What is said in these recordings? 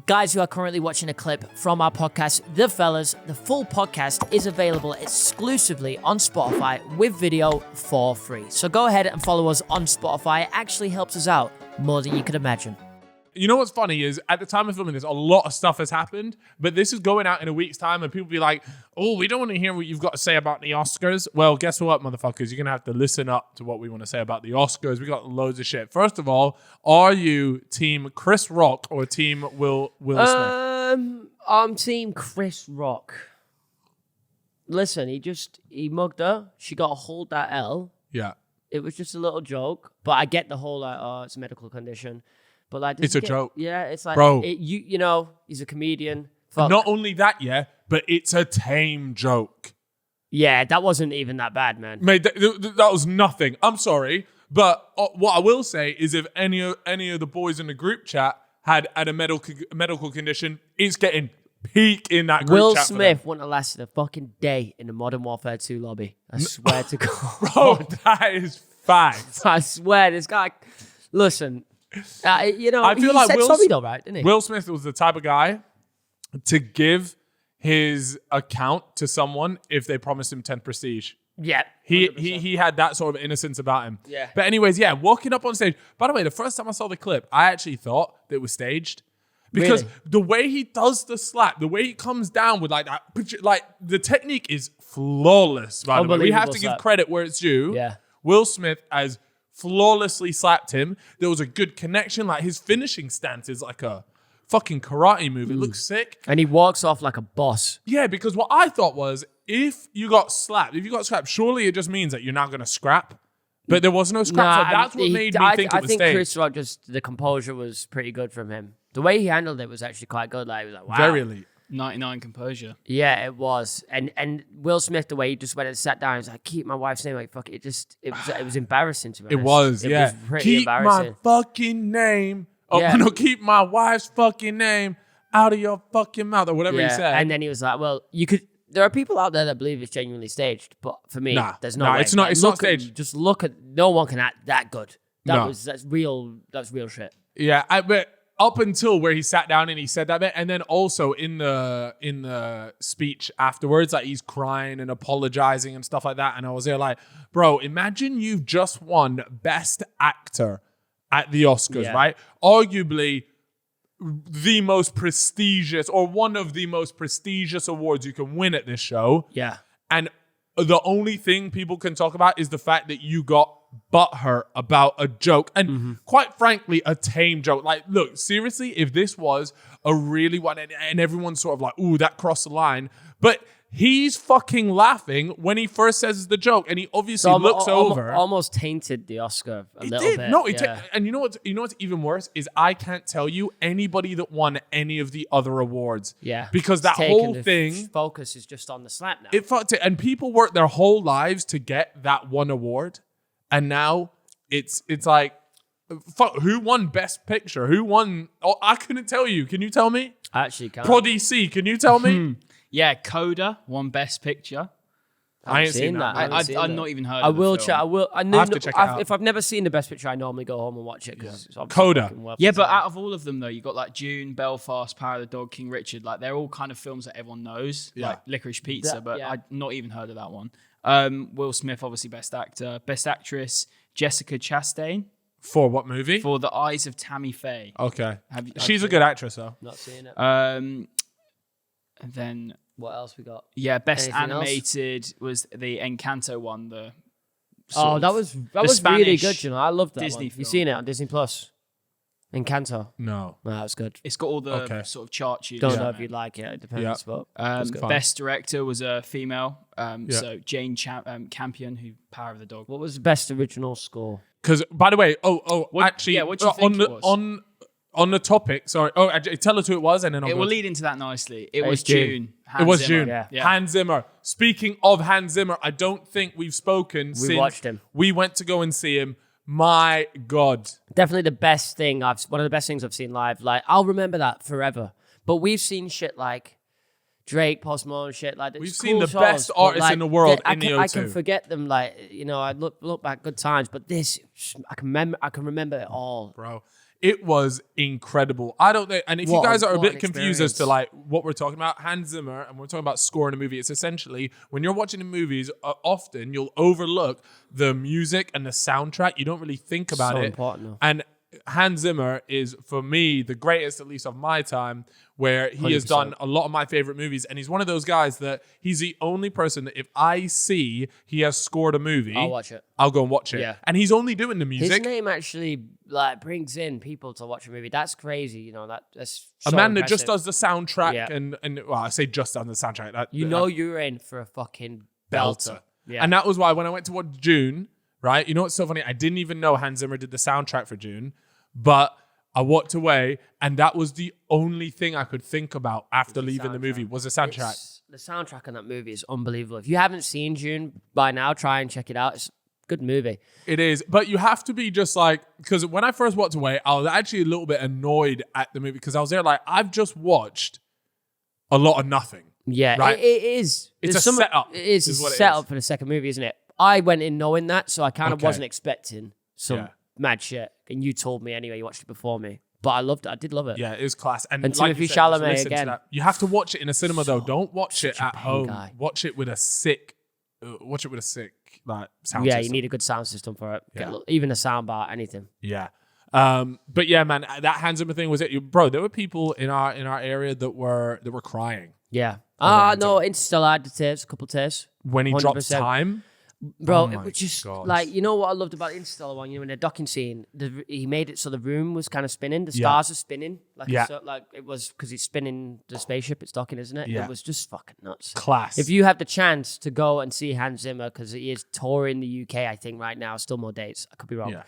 Guys, you are currently watching a clip from our podcast, The Fellas. The full podcast is available exclusively on Spotify with video for free. So go ahead and follow us on Spotify. It actually helps us out more than you could imagine. You know what's funny is at the time of filming this, a lot of stuff has happened, but this is going out in a week's time and people be like, oh, we don't want to hear what you've got to say about the Oscars. Well, guess what, motherfuckers? You're going to have to listen up to what we want to say about the Oscars. We got loads of shit. First of all, are you team Chris Rock or team Will Smith? I'm team Chris Rock. Listen, he mugged her. She got to hold that L. Yeah. It was just a little joke, but I get the whole, it's a medical condition. But like, it's a joke. Yeah, it's like, bro. You know, he's a comedian. Fuck. Not only that, but it's a tame joke. Yeah, that wasn't even that bad, man. Mate, that was nothing. I'm sorry, but what I will say is, if any of the boys in the group chat had a medical condition, it's getting peak in that group Will chat. Smith wouldn't have lasted a fucking day in the Modern Warfare 2 lobby. I swear to God. Bro, that is fact. I swear, this guy. Listen. You know, I feel like sorry though, right? Didn't he? Will Smith was the type of guy to give his account to someone if they promised him 10 prestige. Yeah. He had that sort of innocence about him. Yeah. But anyways, walking up on stage. By the way, the first time I saw the clip, I actually thought that it was staged. Because the way he does the slap, the way he comes down with like that, like the technique is flawless, by the way. We have to give credit where it's due. Yeah. Will Smith has flawlessly slapped him. There was a good connection. Like his finishing stance is like a fucking karate move. It looks sick. And he walks off like a boss. Yeah, because what I thought was, if you got slapped, surely it just means that you're not going to scrap. But there was no scrap. So that's what made me think it was staged. I think Chris Rock, the composure was pretty good from him. The way he handled it was actually quite good. Like, he was like, wow. Very elite. 99 composure. Yeah, it was. And Will Smith, the way he just went and sat down, he was like, keep my wife's name. Like, fuck it. It was embarrassing to me. It was, It was pretty keep embarrassing. my fucking name. Oh, Yeah. no, keep my wife's fucking name out of your fucking mouth, or whatever he said. And then he was like, well, there are people out there that believe it's genuinely staged, but for me, there's no way. It's not. It's not staged. Just look at, no one can act that good. That's real shit. Yeah, but up until where he sat down and he said that bit, and then also in the speech afterwards, like he's crying and apologizing and stuff like that, and I was there like, bro, imagine you've just won Best Actor at the Oscars, right? Arguably the most prestigious, or one of the most prestigious awards you can win at this show. Yeah. And the only thing people can talk about is the fact that you got butthurt about a joke. And quite frankly, a tame joke. Like, look, seriously, if this was a really one, and everyone's sort of like, ooh, that crossed the line. But he's fucking laughing when he first says the joke, and he obviously looks over. Almost tainted the Oscar a little bit. No, and you know what's even worse is I can't tell you anybody that won any of the other awards. Yeah, because that whole thing focus is just on the slap now. It fucked it, and people worked their whole lives to get that one award, and now it's like, fuck, who won Best Picture? Who won? Oh, I couldn't tell you. Can you tell me? I actually can't. Prodigy C, can you tell me? Yeah, Coda won Best Picture. I ain't seen that. I've not even heard. I will check. I have to check it out. If I've never seen the Best Picture, I normally go home and watch it because it's Coda. Yeah, but out of all of them though, you got like Dune, Belfast, Power of the Dog, King Richard. Like they're all kind of films that everyone knows, like Licorice Pizza. But I'd not even heard of that one. Will Smith, obviously Best Actor, Best Actress, Jessica Chastain. For what movie? For The Eyes of Tammy Faye. Okay, she's a good actress though. Not seeing it. And then. What else we got? Yeah, Best Anything Animated else? Was the Encanto one. That was really Spanish good. You know, I loved that Disney one. film. You seen it on Disney Plus? Encanto. No, that was good. It's got all the sort of chart sheets. Don't know if you'd like it. It depends. But Best Director was a female. So Jane Campion, who Power of the Dog. What was the best original score? Because by the way, actually, what do you think it was? On the topic, sorry. Oh, tell us who it was, and then it will lead into that nicely. It was June. June. It was Zimmer. June. Yeah. Hans Zimmer. Speaking of Hans Zimmer, I don't think we've spoken since watched him. We went to go and see him. My God. Definitely the best thing one of the best things I've seen live. Like, I'll remember that forever. But we've seen shit like Drake, Post Malone, shit like that. We've seen the best artists in the world in the O2. I can forget them, like, you know, I look back good times, but this, I can remember it all. Bro. It was incredible. I don't know. And if you guys are a bit confused as to like what we're talking about, Hans Zimmer, and we're talking about scoring a movie, it's essentially when you're watching the movies, often you'll overlook the music and the soundtrack. You don't really think about it. Important. And Hans Zimmer is, for me, the greatest, at least of my time, where he 100%. Has done a lot of my favorite movies. And he's one of those guys that he's the only person that if I see he has scored a movie, I'll watch it. I'll go and watch it. Yeah. And he's only doing the music. His name actually like brings in people to watch a movie. That's crazy. You know, that's so a man impressive. that just does the soundtrack Yeah. and well, I say just on the soundtrack. You're in for a fucking belter. Yeah. And that was why when I went to watch June, right? You know what's so funny? I didn't even know Hans Zimmer did the soundtrack for June. But I walked away, and that was the only thing I could think about after leaving the movie was the soundtrack. The soundtrack on that movie is unbelievable. If you haven't seen June by now, try and check it out. It's a good movie. It is, but you have to be just like, because when I first walked away, I was actually a little bit annoyed at the movie because I was there like, I've just watched a lot of nothing. Yeah, right? It is. It's a setup. It is a setup for the second movie, isn't it? I went in knowing that, so I kind of wasn't expecting some mad shit. And you told me anyway, you watched it before me. But I loved it. I did love it. Yeah, it was class. And like Timothy Chalamet again. You have to watch it in a cinema though. Don't watch it at home. Guy. Watch it with a sick like sound Yeah, system. you need a good sound system for it. Yeah. Even a sound bar, anything. Yeah. But yeah, man, that Hans Zimmer thing was it. Bro, there were people in our area that were crying. Yeah. No, Interstellar had the tears, a couple tears. When he 100%. dropped time. Bro, it was just like, you know what I loved about the Interstellar one? You know, in the docking scene, he made it so the room was kind of spinning. The stars are spinning. Like, like it was because he's spinning the spaceship. It's docking, isn't it? Yeah. It was just fucking nuts. Class. If you have the chance to go and see Hans Zimmer, because he is touring the UK, I think, right now. Still more dates. I could be wrong. Yeah.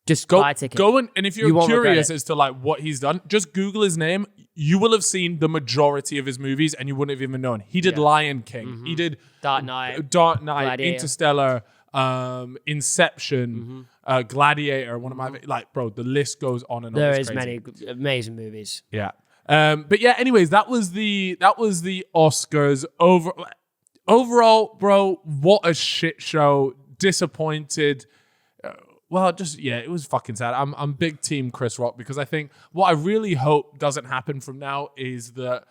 Just buy a ticket. Go and if you're curious as to like what he's done, just Google his name. You will have seen the majority of his movies and you wouldn't have even known. He did Lion King. Mm-hmm. He did Dark Knight, Gladiator. Interstellar, Inception, Gladiator. One of my bro, the list goes on and on. There is many amazing movies. Yeah. But yeah, anyways, that was the Oscars. Overall, bro, what a shit show. Disappointed. It was fucking sad. I'm big team Chris Rock because I think what I really hope doesn't happen from now is that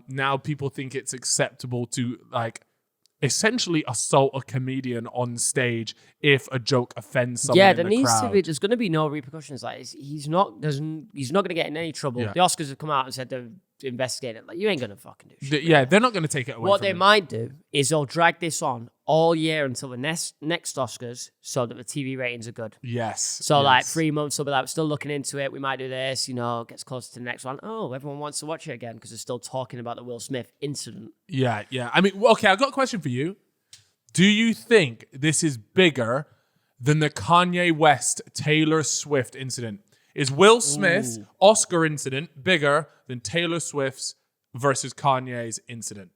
now people think it's acceptable to like essentially assault a comedian on stage if a joke offends someone. Yeah, there's going to be no repercussions. Like he's not going to get in any trouble. Yeah. The Oscars have come out and said they're investigating it. Like you ain't going to fucking do shit. They're not going to take it away. What they might do is they'll drag this on all year until the next Oscars so that the TV ratings are good. Yes. So like 3 months, they'll be like, we're still looking into it. We might do this, gets closer to the next one. Oh, everyone wants to watch it again because they're still talking about the Will Smith incident. Yeah. I mean, okay, I've got a question for you. Do you think this is bigger than the Kanye West Taylor Swift incident? Is Will Smith's Oscar incident bigger than Taylor Swift's versus Kanye's incident?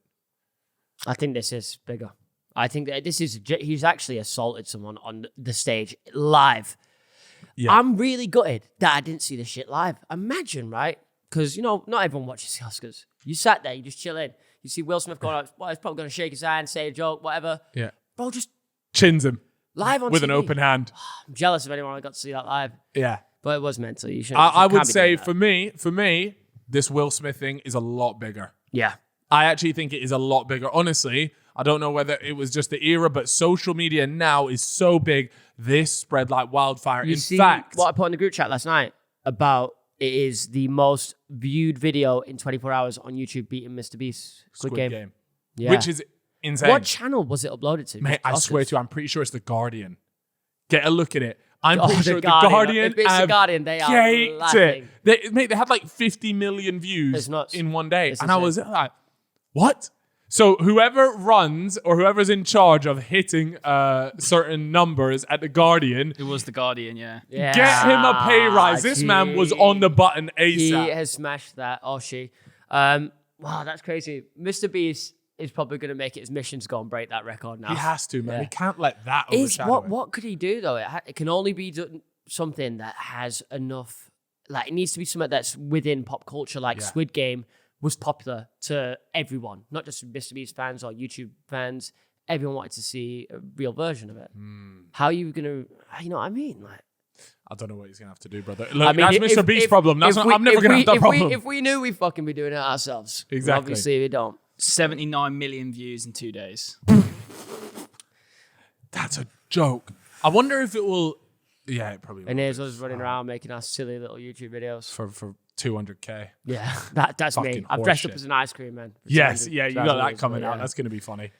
I think this is bigger. I think that he's actually assaulted someone on the stage live. Yeah. I'm really gutted that I didn't see the shit live. Imagine, right? Because, not everyone watches the Oscars. You sat there, you just chill in. You see Will Smith going out, he's probably going to shake his hand, say a joke, whatever. Yeah. Bro, just chins him. Live on with TV. An open hand. I'm jealous of anyone that got to see that live. Yeah. But it was mental. You should. I would say for me, this Will Smith thing is a lot bigger. Yeah. I actually think it is a lot bigger. Honestly, I don't know whether it was just the era, but social media now is so big. This spread like wildfire. In fact, what I put in the group chat last night about it is the most viewed video in 24 hours on YouTube, beating Mr. Beast's Squid Game. Yeah. Which is insane. What channel was it uploaded to? Mate, I swear to you, I'm pretty sure it's The Guardian. Get a look at it. I'm pretty sure The Guardian. If it's The Guardian, they are laughing. They had like 50 million views in one day. And I was like, what? So whoever runs or whoever's in charge of hitting certain numbers at The Guardian. It was The Guardian, yeah. Get him a pay rise. This man was on the button ASAP. He has smashed that, or she. Wow, that's crazy. Mr. Beast is probably going to make it his mission to go and break that record now. He has to, man. He can't let that overshadow him. What could he do, though? It can only be something that has enough... Like, it needs to be something that's within pop culture, like Squid Game was popular to everyone, not just Mr. Beast fans or YouTube fans. Everyone wanted to see a real version of it. How are you going to... You know what I mean? Like, I don't know what he's gonna have to do, brother. Look, that's Mr. Beast's problem. I'm never gonna have that problem. If we knew, we'd fucking be doing it ourselves. Exactly. Obviously, we don't. 79 million views in 2 days. That's a joke. I wonder if it will. Yeah, it probably will. And here's us running around making our silly little YouTube videos. For 200K. Yeah, that's me. I've dressed up as an ice cream man. Yes, yeah, you got that $200, coming out. yeah. That's going to be funny.